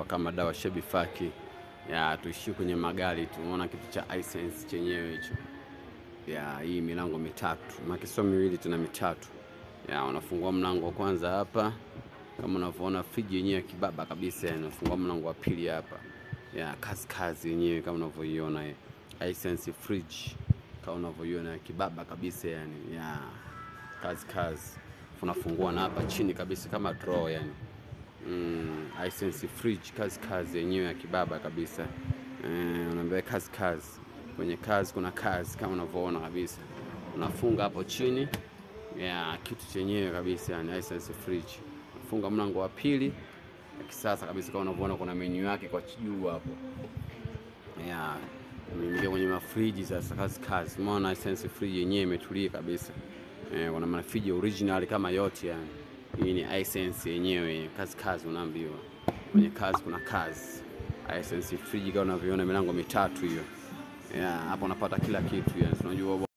kama dawa Shebifaki. Ya tuishi kwenye magari tu. Unaona kitu cha Hisense chenyewe hicho. Ya hii milango mitatu. Makisio miwili tena mitatu. Ya unafungua mlango wa kwanza hapa. Kama unavyoona friji yenyewe kibaba kabisa, yani unafungua mlango wa pili hapa. Ya kazi yenyewe kama unavyoiona Hisense fridge. Kama unavyoiona kibaba kabisa yani. Ya kazi. Unafungua na hapa chini kabisa kama draw yani. Hisense fridge kazi yenyewe ya kibaba kabisa. Unaambia kazi. Kwenye kazi kuna kazi kama unavyoona kabisa. Unafunga hapo chini. Ya kitu chenyewe kabisa yani Hisense fridge. Funga mlango wa pili ya kisasa kabisa kama unavyoona kuna menu yake kwa juu hapo. Ya nimeingia kwenye mafriji sasa kazi. Umeona Hisense fridge yenyewe imetulia kabisa. Kuna mafriji original kama yote yani. Hii ni Hisense yenyewe kazi unaambiwa. Kwenye kazi kuna kazi. Hisense fridge kama unavyoona milango mitatu hiyo. Ya hapo unapata kila kitu yani. Unajua